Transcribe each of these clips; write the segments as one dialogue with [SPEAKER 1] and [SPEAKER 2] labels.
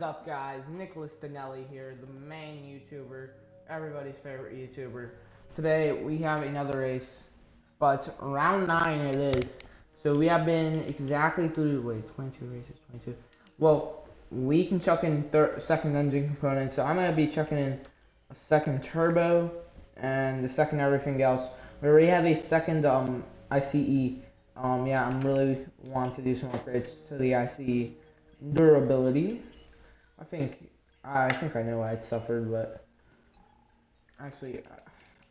[SPEAKER 1] What's up, guys? Nicholas Danelli here, the main YouTuber, everybody's favorite YouTuber. Today we have another race, but round 9 it is. So we have been exactly through, 22 races, 22. Well, we can chuck in second engine components, so I'm going to be chucking in a second turbo and the second everything else. We already have a second ICE. Yeah, I'm really wanting to do some upgrades to the ICE durability. I think I know why it suffered, but actually,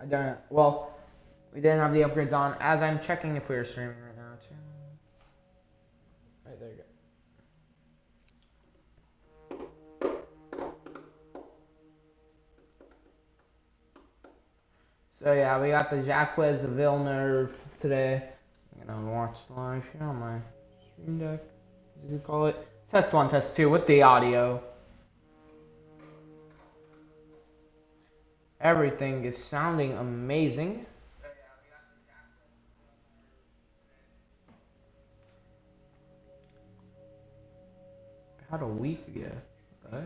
[SPEAKER 1] I don't. Well, we didn't have the upgrades on. As I'm checking if we are streaming right now, too. Right there, you go. So yeah, we got the Jacques Villeneuve today. I'm gonna watch live here on my stream deck, as you could call it. Test 1, test 2 with the audio. Everything is sounding amazing. About a week ago. What?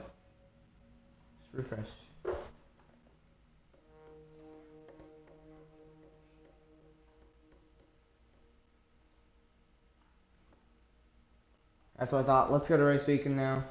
[SPEAKER 1] Just refresh. That's what I thought. Let's go to race weekend now.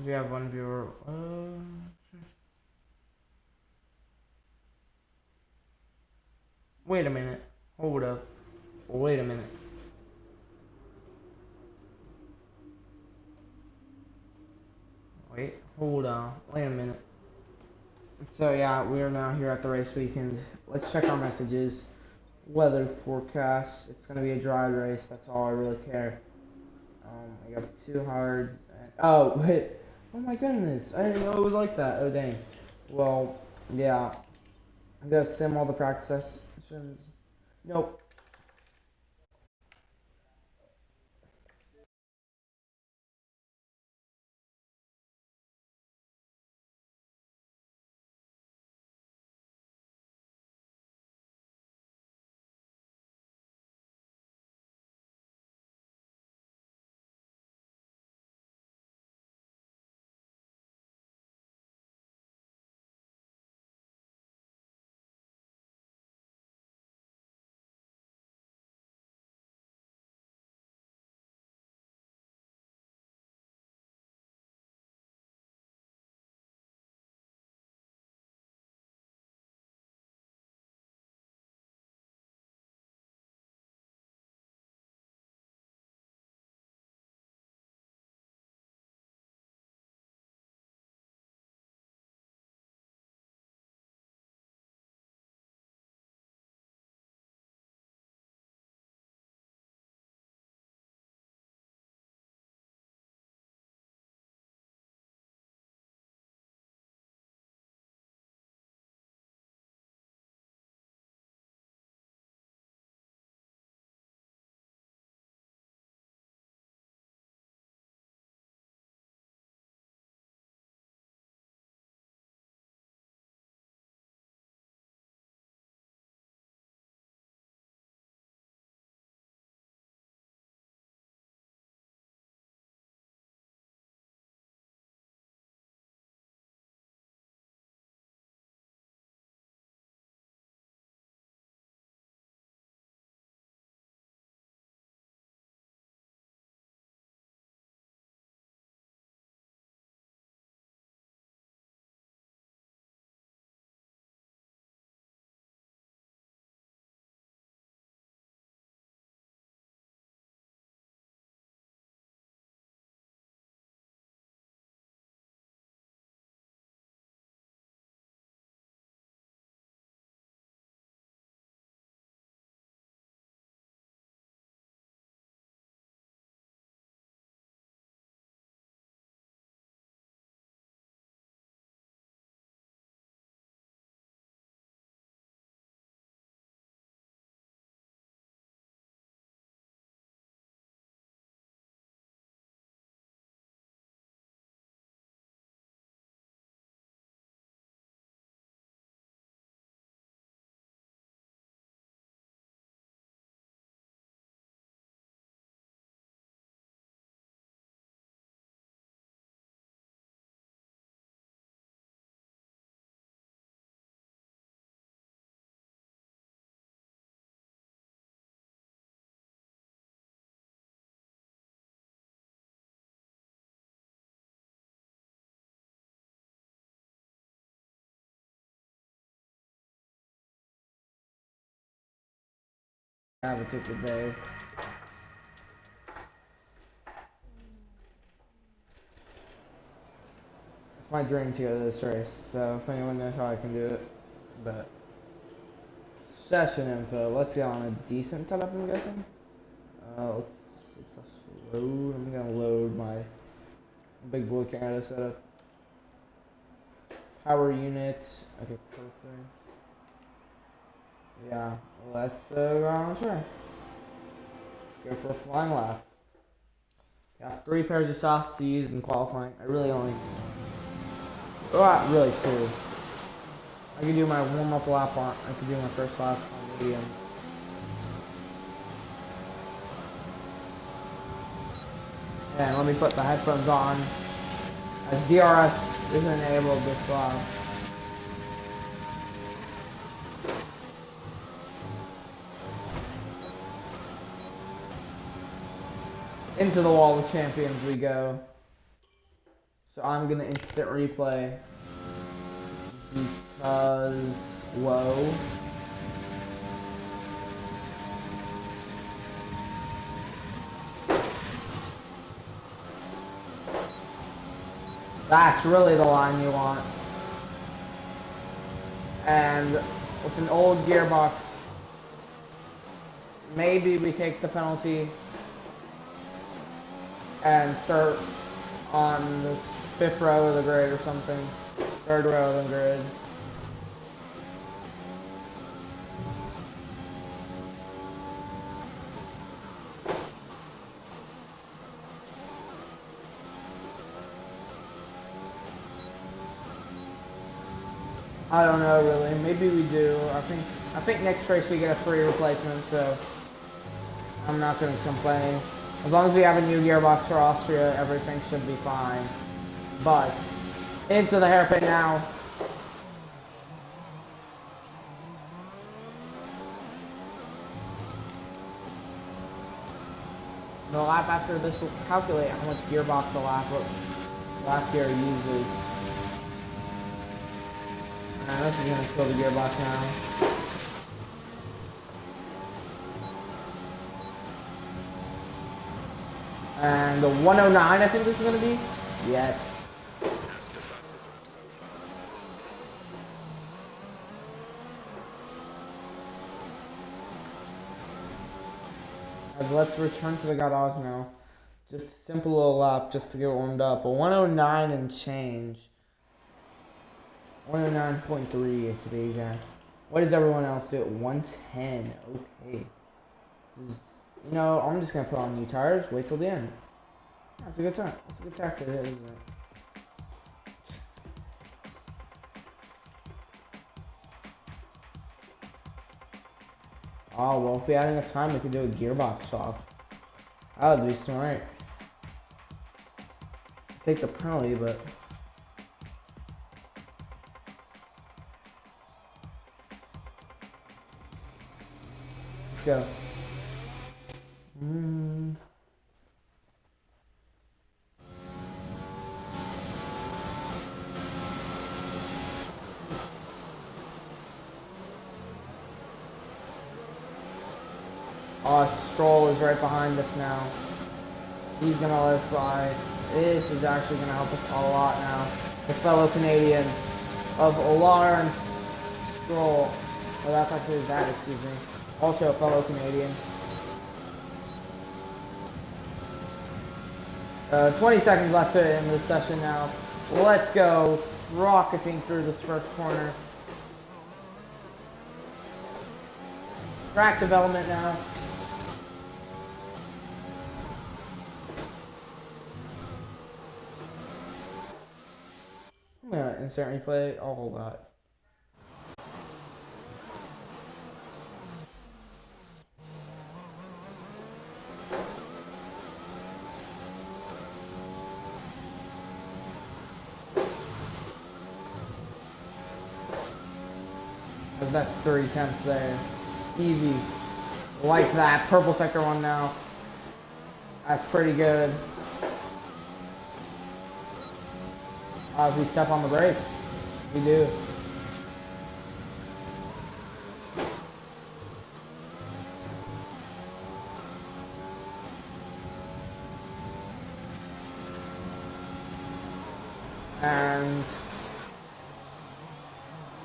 [SPEAKER 1] We have one viewer. Wait a minute. Hold up. Wait a minute. Wait. Hold on. Wait a minute. So yeah, we are now here at the race weekend. Let's check our messages. Weather forecast. It's gonna be a dry race. That's all I really care. I got too hard. Oh wait. Oh my goodness. I didn't know it was like that. Oh dang. Well, yeah. I'm gonna sim all the practice sessions. Nope. have a ticket day. It's my dream to go to this race, so if anyone knows how I can do it, but session info. Let's get on a decent setup, I'm guessing. Let's load. I'm gonna load my big boy Canada setup. Power unit. Okay, perfect. Yeah, let's go on a try. Go for a flying lap. Got 3 pairs of softs to use in qualifying. I really only, really 2. I can do my warm-up lap on, I can do my first lap on medium. And let me put the headphones on, as DRS is enabled this lap. Into the wall of champions we go. So I'm gonna instant replay because whoa. That's really the line you want. And with an old gearbox, maybe we take the penalty and start on the 5th row of the grid or something. 3rd row of the grid. I don't know really. Maybe we do. I think next race we get a free replacement, so I'm not gonna complain. As long as we have a new gearbox for Austria, everything should be fine. But into the hairpin now. The lap after this will calculate how much gearbox the lap gear uses. And this is gonna kill the gearbox now. And the 109, I think this is gonna be. Yes.
[SPEAKER 2] That's the fastest lap so far.
[SPEAKER 1] Let's return to the garage now. Just a simple little lap just to get warmed up. A 109 and change. 109.3 to be exact. What does everyone else do? 110. Okay. You know, I'm just gonna put on new tires. Wait till the end. That's a good time. That's a good tactic, isn't it? Oh well, if we had enough time, we could do a gearbox swap. That would be smart. Take the penalty, but. Let's go. Stroll is right behind us now. He's gonna let us by. This is actually gonna help us a lot now. The fellow Canadian of Lawrence Stroll. Oh, that's actually his dad, excuse me. Also a fellow Canadian. 20 seconds left to end this session now. Let's go. Rocketing through this first corner. Track development now. I'm gonna insert replay all that. That's 3/10 there. Easy. Like that. Purple sector 1 now. That's pretty good. If we step on the brakes, we do.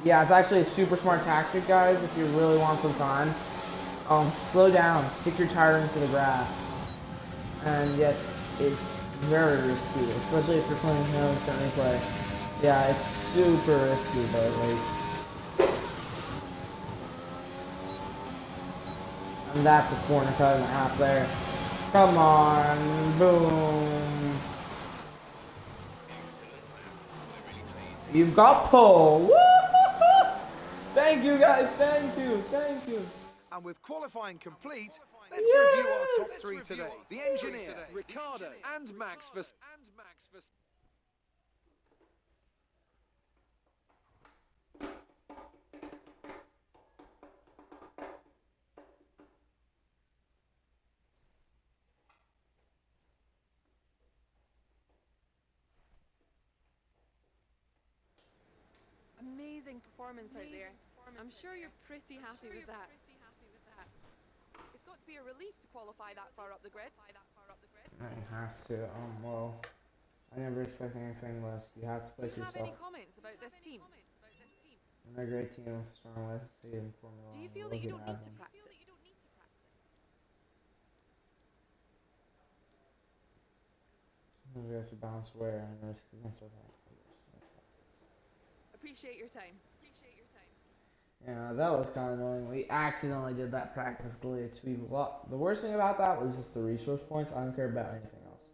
[SPEAKER 1] Yeah, it's actually a super smart tactic, guys, if you really want some time. Slow down, kick your tire into the grass. And yes, it's very risky, especially if you're playing home semi play. Yeah, it's super risky, but like, and that's a corner cut and a half there. Come on, boom.
[SPEAKER 2] Excellent lap. We're really pleased.
[SPEAKER 1] You've got pole. Woo! Thank you guys, thank you, thank you.
[SPEAKER 3] And with qualifying complete, let's
[SPEAKER 1] Yes!
[SPEAKER 3] review our top three today. The engineer, Ricardo, and Max Verstappen.
[SPEAKER 4] Amazing performance out there. I'm sure you're pretty happy with that. It's got to be a relief to qualify that far up the grid.
[SPEAKER 1] It has to. Well, I never expect anything less. You have to
[SPEAKER 4] Do
[SPEAKER 1] put
[SPEAKER 4] you have
[SPEAKER 1] yourself
[SPEAKER 4] any comments about this team?
[SPEAKER 1] in a great team with strong legacy in Formula
[SPEAKER 4] Do you
[SPEAKER 1] 1.
[SPEAKER 4] feel
[SPEAKER 1] We're
[SPEAKER 4] that you
[SPEAKER 1] looking
[SPEAKER 4] don't
[SPEAKER 1] at
[SPEAKER 4] need to
[SPEAKER 1] them.
[SPEAKER 4] practice?
[SPEAKER 1] We have to bounce where and risk against our back.
[SPEAKER 4] Appreciate your time.
[SPEAKER 1] Yeah, that was kind of annoying. We accidentally did that practice glitch. The worst thing about that was just the resource points. I don't care about anything else.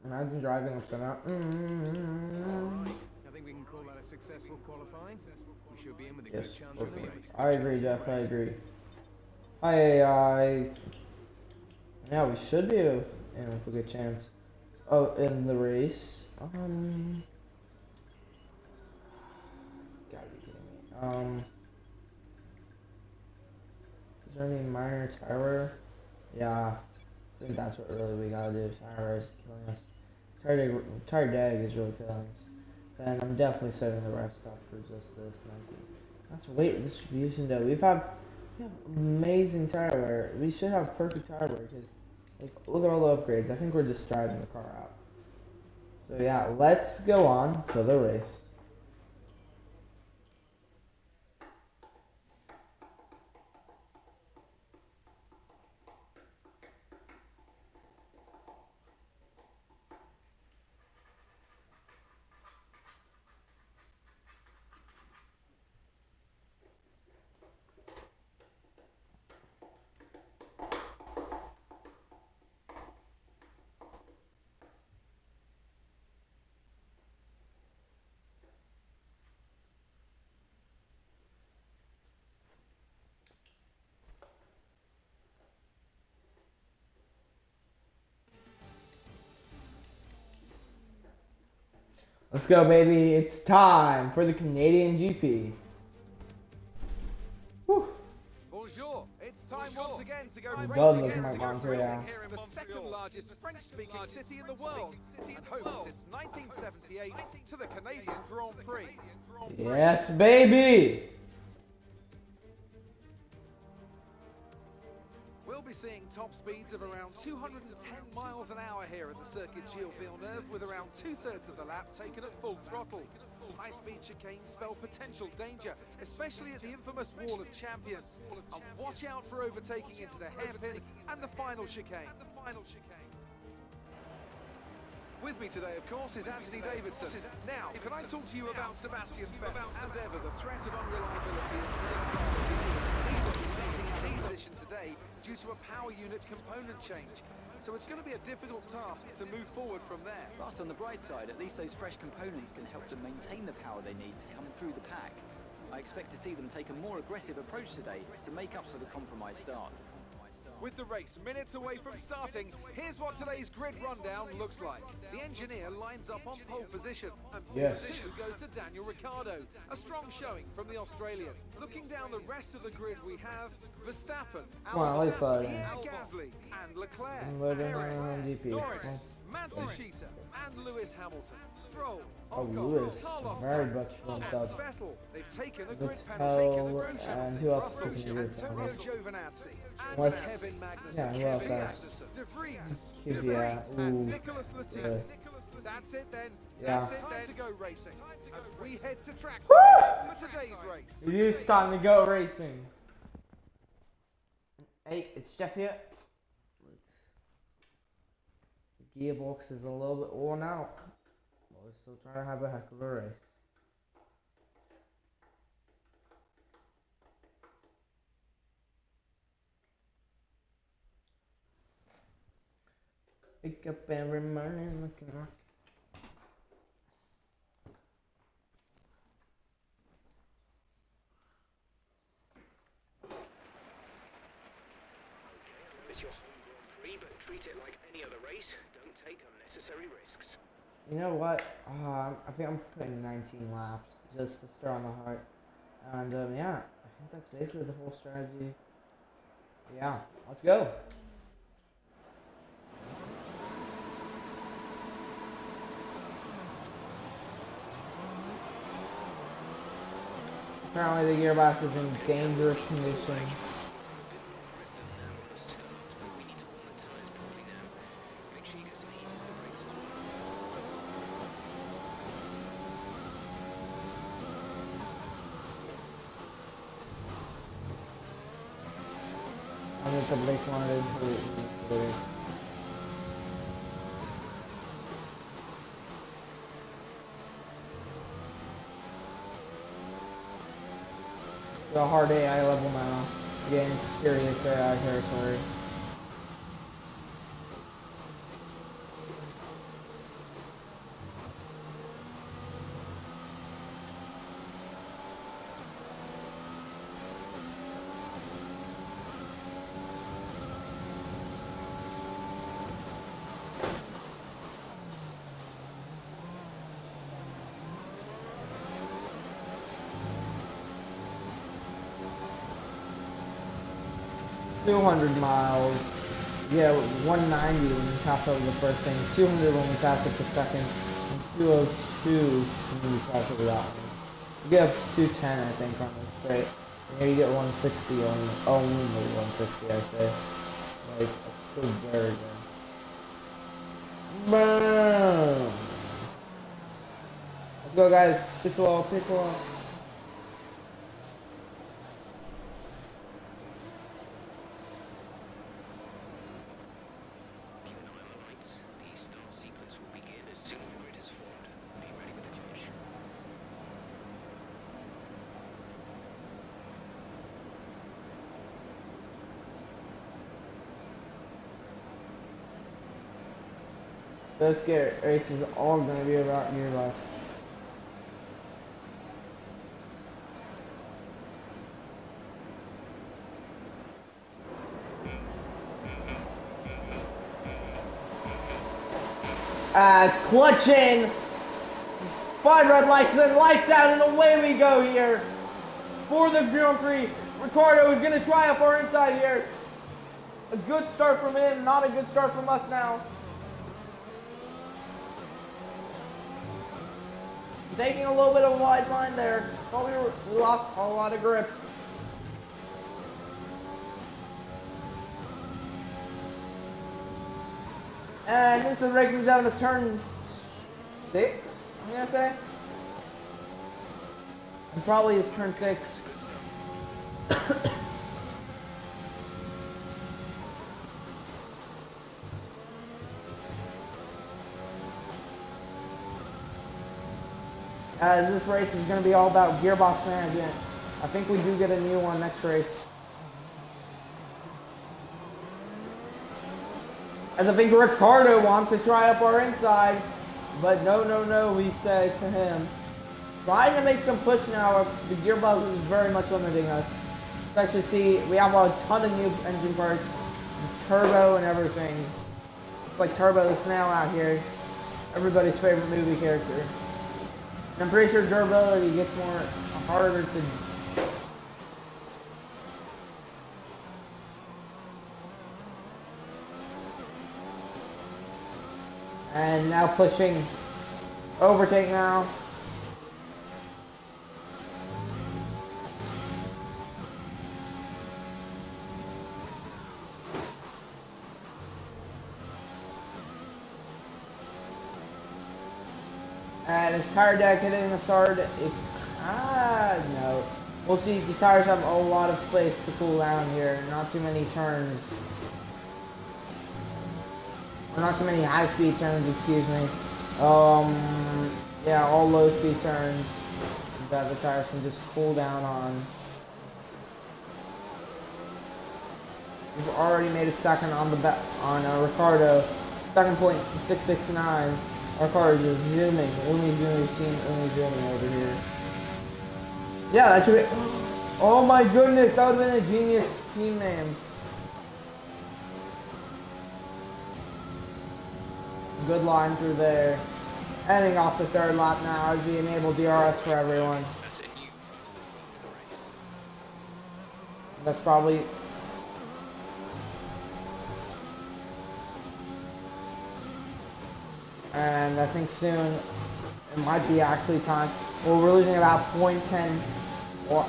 [SPEAKER 1] Imagine driving a sim out.
[SPEAKER 5] Alright, I think we can call that a successful qualifying. We should be in with a
[SPEAKER 1] Yes,
[SPEAKER 5] good chance of the
[SPEAKER 1] perfect.
[SPEAKER 5] race.
[SPEAKER 1] I agree, Jeff. I agree. Yeah, we should be in with a good chance. Oh, in the race. Gotta be kidding me. Is there any minor tire wear? Yeah, I think that's what really we gotta do. Tire wear is killing us. Tire drag is really killing us. Then I'm definitely saving the rest up for just this 19. That's weight distribution though. We have amazing tire wear. We should have perfect tire wear because like look at all the upgrades. I think we're just driving the car out. So yeah, let's go on to the race. Let's go, baby. It's time for the Canadian GP. Whew.
[SPEAKER 3] Bonjour. It's time once again to go
[SPEAKER 1] does
[SPEAKER 3] racing
[SPEAKER 1] look like Montreal.
[SPEAKER 3] here in the second largest French-speaking city in the world, and home since 1978 to the Canadian Grand Prix.
[SPEAKER 1] Yes, baby.
[SPEAKER 3] We'll be seeing top speeds of around 210 miles an hour here at the Circuit Gilles Villeneuve, with around 2/3 of the lap taken at full throttle. High-speed chicanes spell potential danger, especially at the infamous Wall of Champions. And watch out for overtaking into the hairpin and the final chicane. final chicane. With me today, of course, is Anthony Davidson. Now, can I talk to you about Sebastian Vettel? As ever, the threat of unreliability is starting out in position today due to a power unit component change. So it's going to be a difficult task to move forward from there.
[SPEAKER 2] But on the bright side, at least those fresh components can help them maintain the power they need to come through the pack. I expect to see them take a more aggressive approach today to make up for the compromised start.
[SPEAKER 3] With the race minutes away from starting, here's what today's grid rundown looks like. The engineer lines up on pole position, and pole position goes to Daniel Ricciardo. A strong showing from the Australian. Looking down the rest of the grid, we have Verstappen, Pierre Gasly, and Leclerc, Perez, Norris, Matsushita, and Lewis Hamilton. Stroll,
[SPEAKER 1] Lewis,
[SPEAKER 3] Carlos
[SPEAKER 1] very
[SPEAKER 3] Sainz,
[SPEAKER 1] much
[SPEAKER 3] and
[SPEAKER 1] bumped up.
[SPEAKER 3] Vettel. They've taken the grid
[SPEAKER 1] Vettel, and who else
[SPEAKER 3] Russell,
[SPEAKER 1] taking the grid
[SPEAKER 3] Antonio
[SPEAKER 1] penalty?
[SPEAKER 3] Giovinazzi, and
[SPEAKER 1] What's-
[SPEAKER 3] Kevin Magnussen,
[SPEAKER 1] yeah, who else
[SPEAKER 3] Kevin
[SPEAKER 1] has?
[SPEAKER 3] Magnussen, De Vries,
[SPEAKER 1] Kvyat,
[SPEAKER 3] and
[SPEAKER 1] ooh,
[SPEAKER 3] Nicholas Latifi.
[SPEAKER 1] good.
[SPEAKER 3] That's it then.
[SPEAKER 1] Yeah.
[SPEAKER 3] That's it then. Time to go racing as we head to trackside for today's race.
[SPEAKER 1] It is time to go racing. Hey, it's Jeff here. The gearbox is a little bit worn out, but we're still trying to have a heck of a race. Wake up every morning looking like.
[SPEAKER 6] It's your home Grand Prix, but treat it like any other race. Don't take unnecessary risks.
[SPEAKER 1] You know what? I think I'm putting 19 laps just to start on the heart. And yeah, I think that's basically the whole strategy. Yeah, let's go. Apparently the gearbox is in dangerous condition. I'm just a big one of It's a hard AI level now. Getting serious AI territory. $200 miles. Yeah, 190 when we pass over the first thing, 200 when we pass it the second, and 202 when we pass over that one. You get up to 210, I think, on this straight. And here you get 160 only 160, I say. Like, that's still very good. Boom! Let's go, guys. Pickle. This race is all going to be about gearbox. As clutching! 5 red lights, then lights out, and away we go here! For the Grand Prix, Ricciardo is going to try up our inside here. A good start from him, not a good start from us now. Taking a little bit of a wide line there. Thought we lost a lot of grip. And this is breaking down to turn 6, I'm gonna say. And probably it's turn 6. as this race is going to be all about gearbox management. I think we do get a new one next race. As I think Ricardo wants to try up our inside, but no, we say to him. Trying to make some push now, the gearbox is very much limiting us. Especially see, we have a ton of new engine parts, turbo and everything. It's like Turbo the Snail out here, everybody's favorite movie character. And I'm pretty sure durability gets more harder to. And now pushing, overtake now. And his tire deck hitting the start. No. We'll see. The tires have a lot of space to cool down here. Not too many turns. Or not too many high-speed turns, excuse me. Yeah, all low-speed turns that the tires can just cool down on. We've already made a second on the Ricardo. 2.669. Our car is just zooming. Only zooming over here. Yeah, that should be. Oh my goodness, that would have been a genius team name. Good line through there. Ending off the third lap now as we enable DRS for everyone. That's probably. And I think soon it might be actually time. Well, we're losing about 0.10 plus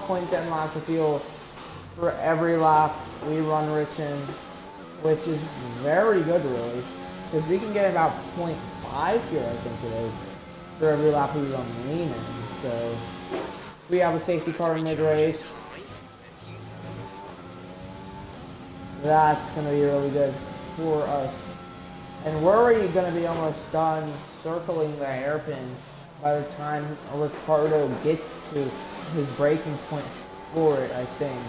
[SPEAKER 1] 0.10 laps of fuel for every lap we run Richmond, which is very good, really, because we can get about 0.5 here, I think it is, for every lap we run Lean. So we have a safety car in mid-race. That's going to be really good for us. And we're already going to be almost done circling the hairpin by the time Ricardo gets to his braking point for it, I think.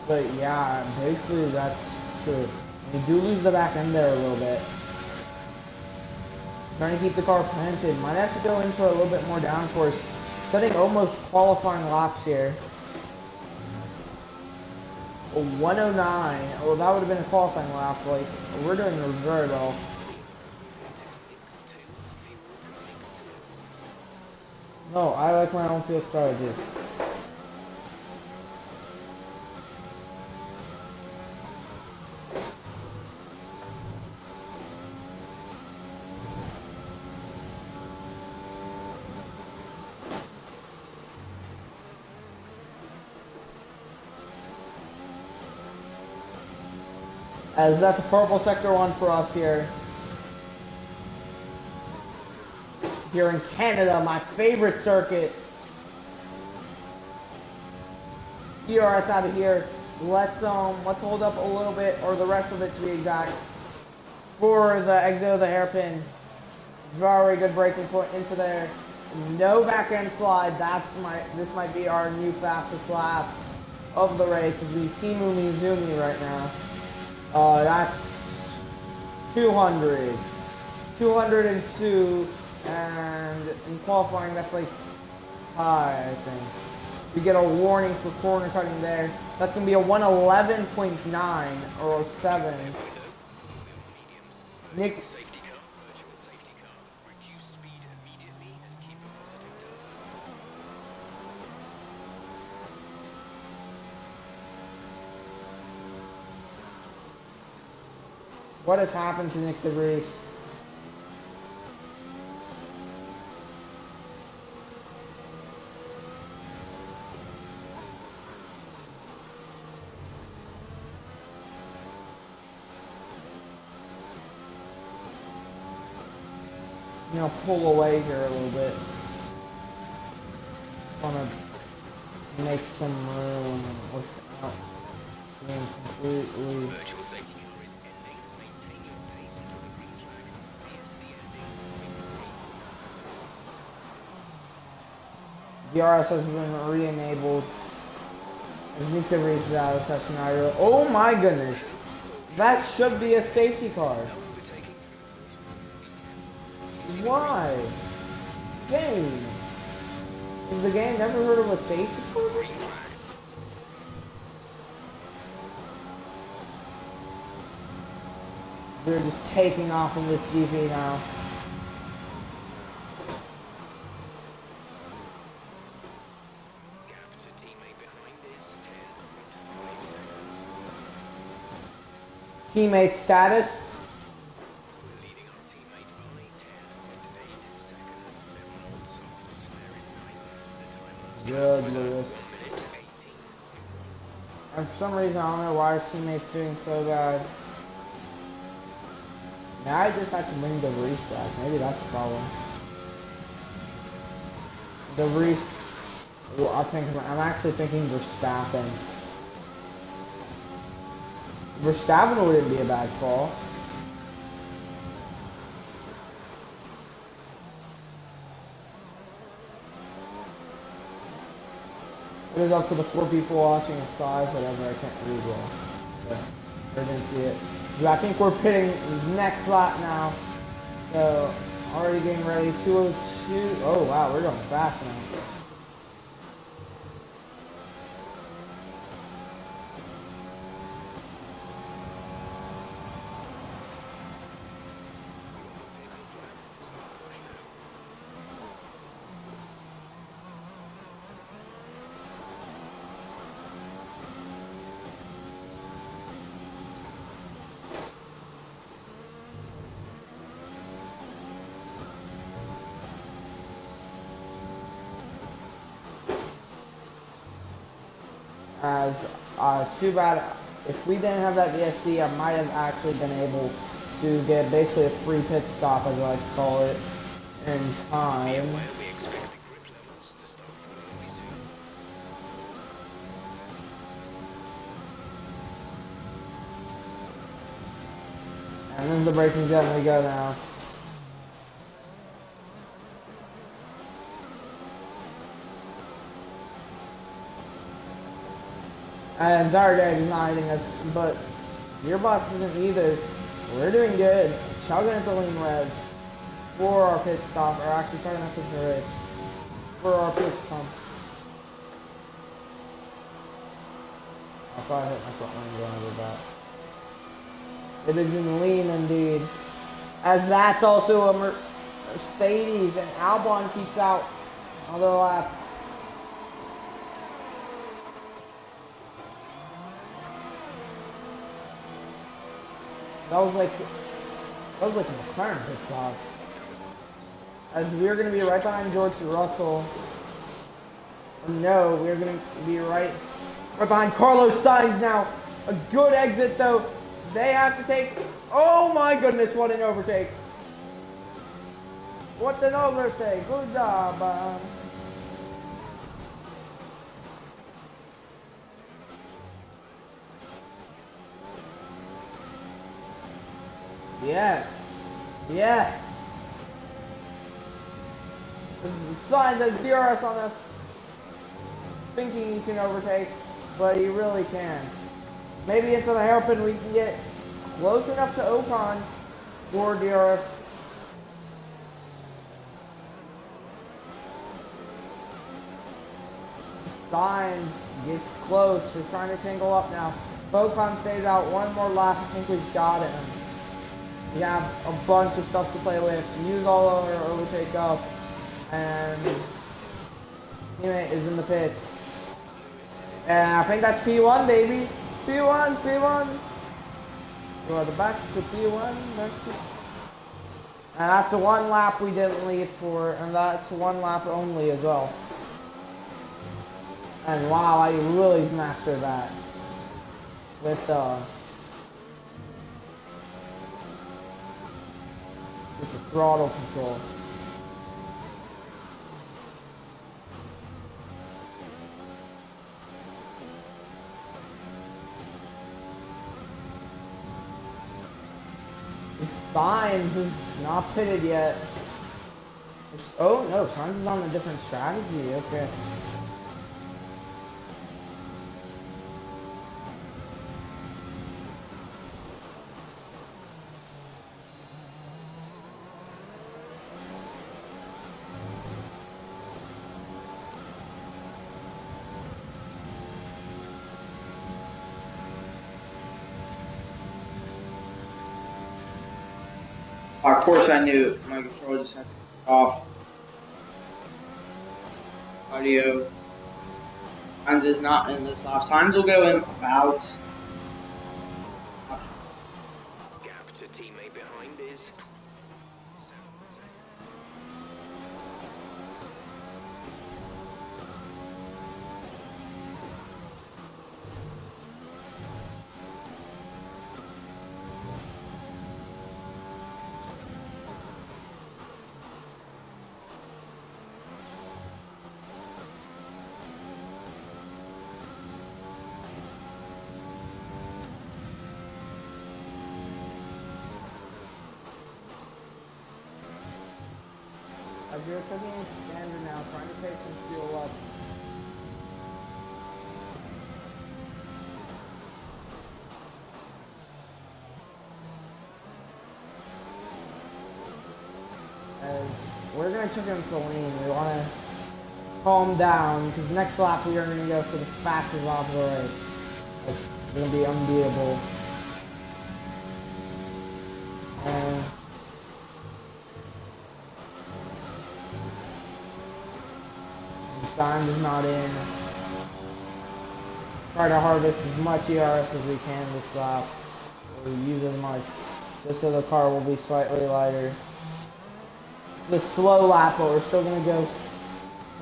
[SPEAKER 1] But yeah, basically that's good. We do lose the back end there a little bit. Trying to keep the car planted. Might have to go into a little bit more downforce. Setting almost qualifying laps here. 109. Well, that would have been a qualifying lap. Like, we're doing very well. No, I like my own field strategies. As that's the purple sector one for us here. Here in Canada, my favorite circuit. DRS out of here. Let's hold up a little bit, or the rest of it to be exact, for the exit of the hairpin. Very good braking point into there. No back end slide. This might be our new fastest lap of the race as we team zoomy right now. That's 200, 202, and in qualifying that's like high, I think. We get a warning for corner cutting there. That's going to be a 111.9 or 7. Nick. What has happened to Nick DeVries? I'm gonna pull away here a little bit. Want to make some room without being completely.
[SPEAKER 6] Virtual safety car is ending. Maintain your pace until the green flag. VSC ending.
[SPEAKER 1] DRS has been re-enabled. Nuclear races out of that scenario. Oh my goodness. That should be a safety car. Why? Game. Has the game never heard of a safety car? They're just taking off in this GP now.
[SPEAKER 6] Gap to teammate behind is 10.5 seconds.
[SPEAKER 1] Teammate status.
[SPEAKER 6] We're leading our teammate by 10.8 seconds. Level on softs. They're in ninth. The time
[SPEAKER 1] Good
[SPEAKER 6] was
[SPEAKER 1] Lord.
[SPEAKER 6] 1 minute 18.
[SPEAKER 1] And for some reason, I don't know why our teammate's doing so bad. Now I just have to bring the Reese back. Maybe that's the problem. The Reese, well, I'm actually thinking Verstappen. Verstappen wouldn't be a bad call. It is up to the 4 people watching, or 5, whatever. I can't read well. But I didn't see it. I think we're pitting next lap now. So, already getting ready. 202. Oh, wow, we're going fast now. As too bad, if we didn't have that DSC, I might have actually been able to get basically a free pit stop, as I like to call it, in time.
[SPEAKER 6] We expect the grip levels to start falling away soon.
[SPEAKER 1] And then the braking zone we go now. And Zardag not hitting us, but Gearbox isn't either. We're doing good. Chugging at the lean red for our pit stop, or actually starting up with the race for our pit stop. I thought I hit my front line going over that. It is in lean indeed. As that's also a Mercedes, and Albon keeps out on the lap. That was like a McLaren pit stop. As we're gonna be right behind George Russell. No, we're gonna be right behind Carlos Sainz now. A good exit though. They have to take. Oh my goodness, what an overtake! What an overtake! Good job. Yes. Yes. This is a sign that DRS on us. Thinking he can overtake, but he really can. Maybe into the hairpin we can get close enough to Ocon for DRS. Steins gets close. We're trying to tangle up now. Ocon stays out one more lap. I think we've got it. We have a bunch of stuff to play with. Use all our overtake up. And teammate is in the pits. And I think that's P1, baby. P1, P1. You are the back to P1. And that's a 1 lap we didn't lead for. And that's 1 lap only as well. And wow, I really mastered that. With the throttle control. Steins is not pitted yet. Oh no, Sainz is on a different strategy. Okay. Of course, I knew my controller just had to cut off audio. Signs is not in this lap. Signs will go in about.
[SPEAKER 6] Gap to teammate behind is 7 seconds.
[SPEAKER 1] As you're cooking in standard now, trying to take some fuel up. As we're gonna check in for lean. We wanna calm down because next lap we are gonna go for the fastest lap of the race. It's gonna be unbeatable. And Stein is not in. Try to harvest as much ERS as we can this lap. Or use as much. Just so the car will be slightly lighter. The slow lap, but we're still gonna go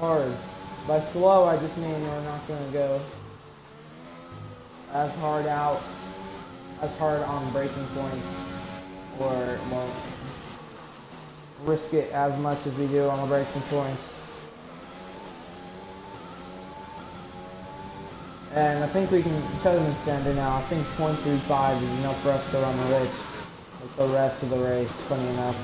[SPEAKER 1] hard. By slow, I just mean we're not gonna go as hard on braking points, or won't risk it as much as we do on the braking points. And I think we can tell them standard now. I think 0.35 is enough for us to run the race. With the rest of the race, plenty enough.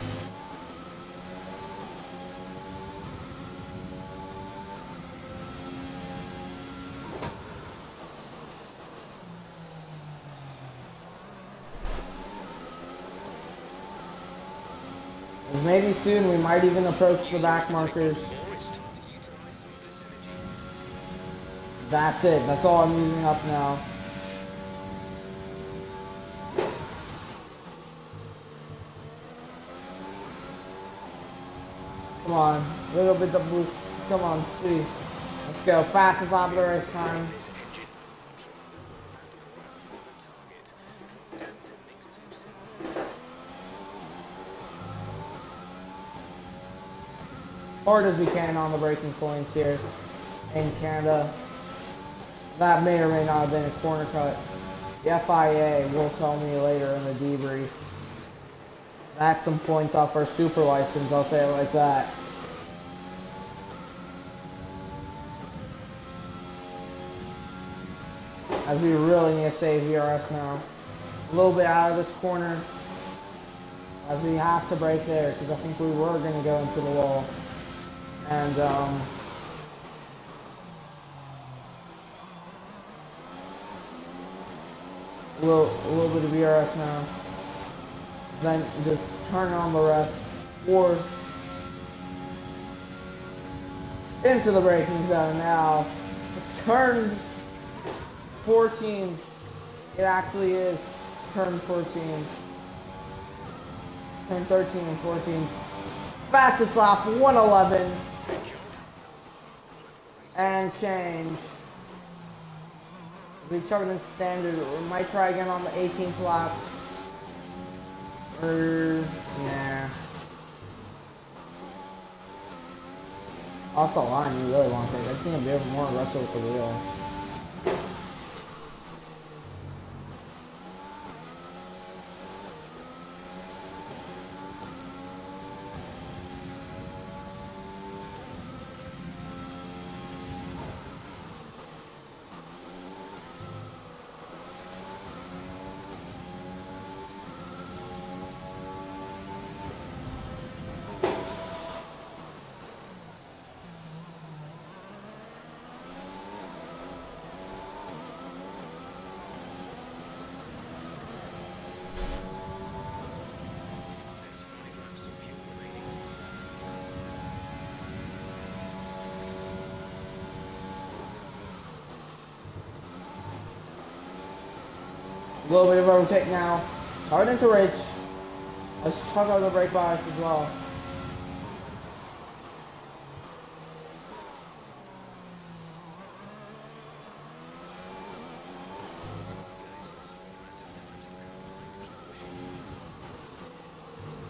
[SPEAKER 1] Maybe soon we might even approach the back markers. That's it. That's all I'm using up now. Come on. A little bit of boost. Come on, please. Let's go. Fastest lap of the race time. Hard as we can on the braking points here in Canada. That may or may not have been a corner cut. The FIA will tell me later in the debrief. That's some points off our super license, I'll say it like that. As we really need to save VRS now. A little bit out of this corner. As we have to brake there, because I think we were going to go into the wall. And, a little bit of VRS now. Then just turn on the rest. Or into the braking zone now. Turn 14. It actually is turn 14. Turn 13 and 14. Fastest lap, 111. And change. We chugged in standard. We might try again on the 18th lap. Nah. Off the line, you really want to take. I just need a bit more wrestle with the wheel. little bit of overtake now. Hard into Rich. Let's talk about the brake bias as well.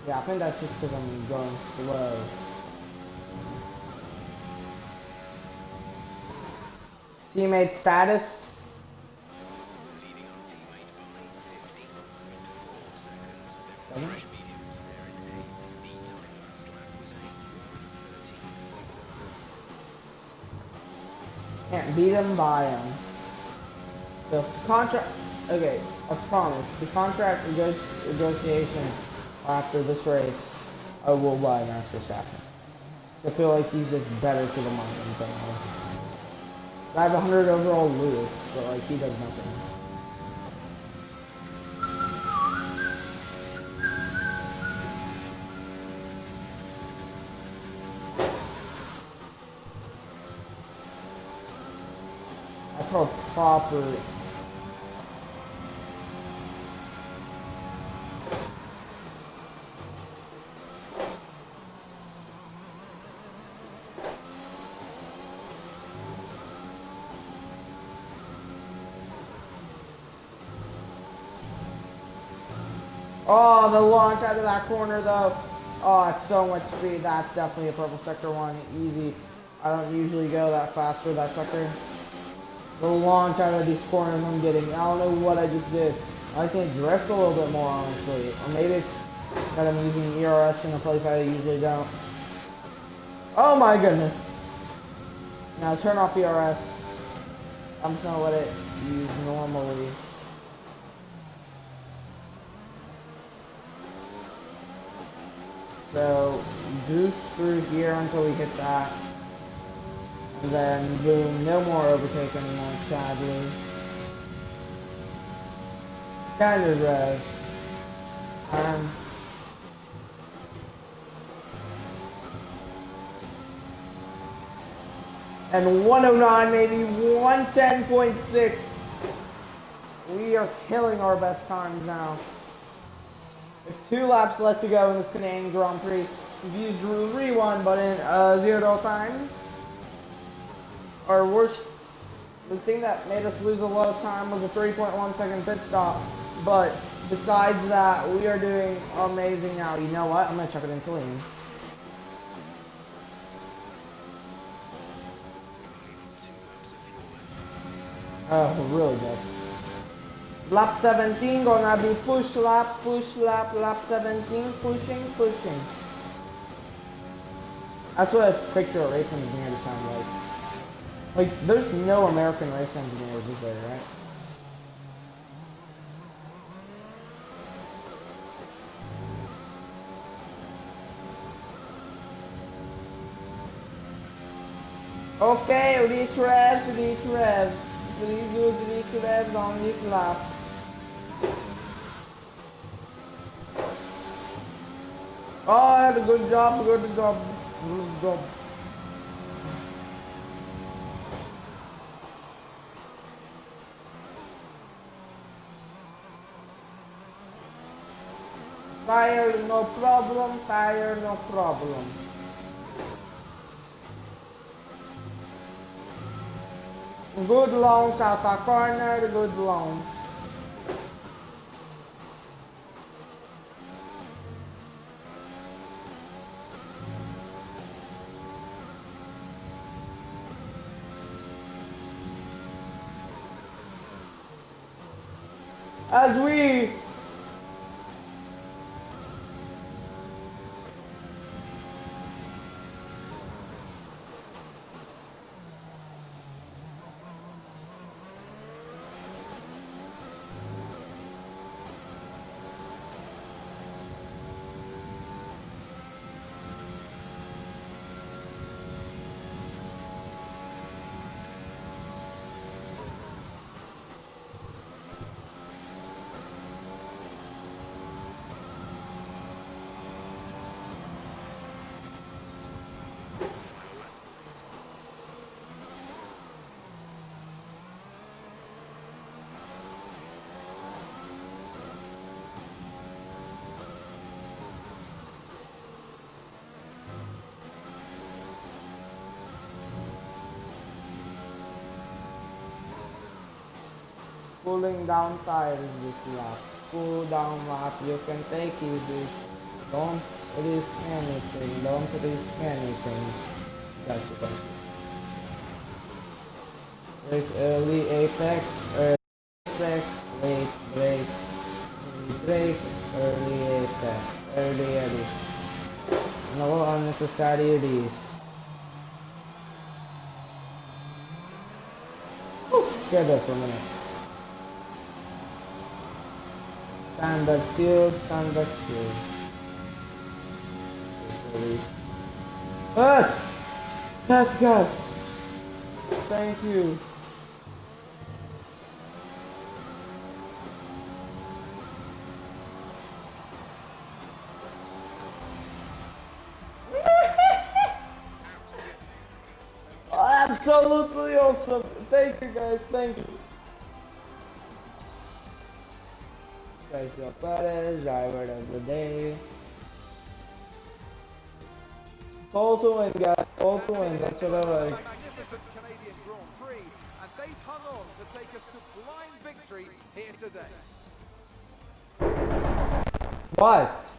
[SPEAKER 1] Yeah, I think that's just because I'm going slow. Teammate status.
[SPEAKER 6] Leading on teammate by 50.4 seconds.
[SPEAKER 1] Seven?
[SPEAKER 6] Fresh mediums, they're in 8th. The time last lap was a 1:13.1.
[SPEAKER 1] Can't beat him, buy him. The contract, okay, I promise, the contract negotiation after this race, I will buy Max Verstappen. I feel like he's just better to the market than anything else. I have 100 overall Lewis, but like he does nothing. That's how proper. Oh, the launch out of that corner though. Oh, it's so much speed. That's definitely a purple sector one. Easy. I don't usually go that fast for that sector. The launch out of these corners I'm getting. I don't know what I just did. I just need to drift a little bit more, honestly. Or maybe it's that I'm using ERS in a place I usually don't. Oh my goodness. Now turn off ERS. I'm just gonna let it use normally. So, boost through here until we hit that. And then, boom, no more overtake anymore, sadly. Standard rev. And 109, maybe 110.6. We are killing our best times now. With 2 laps left to go in this Canadian Grand Prix, we've used the rewind button 0 times. Our worst, the thing that made us lose a lot of time was a 3.1 second pit stop. But besides that, we are doing amazing now. You know what? I'm going to chuck it into lean. Oh, really good. Lap 17 gonna be push lap, lap 17, pushing. That's what I picture a race engineer to sound like. Like, there's no American race engineers, is there, right? Okay, reach revs. Please use reach revs on this lap. Oh, good job. Tire, no problem. Good launch out the corner, good launch. As we Cooling down tire in this lap. Cool down lap, you can take easy. Don't risk anything, don't risk anything. Gotcha. Break early apex, late break, break, early apex, early. No unnecessary risk. Get that for a minute. Standard fuel. Gas. Thank you. Absolutely awesome. Thank you guys, thank you. Sergio Perez, driver of the day. Pole to win, guys. Pole to win. That's what I like.
[SPEAKER 3] Magnificent Canadian Grand Prix, and they've hung on to take a sublime victory here today.
[SPEAKER 1] What?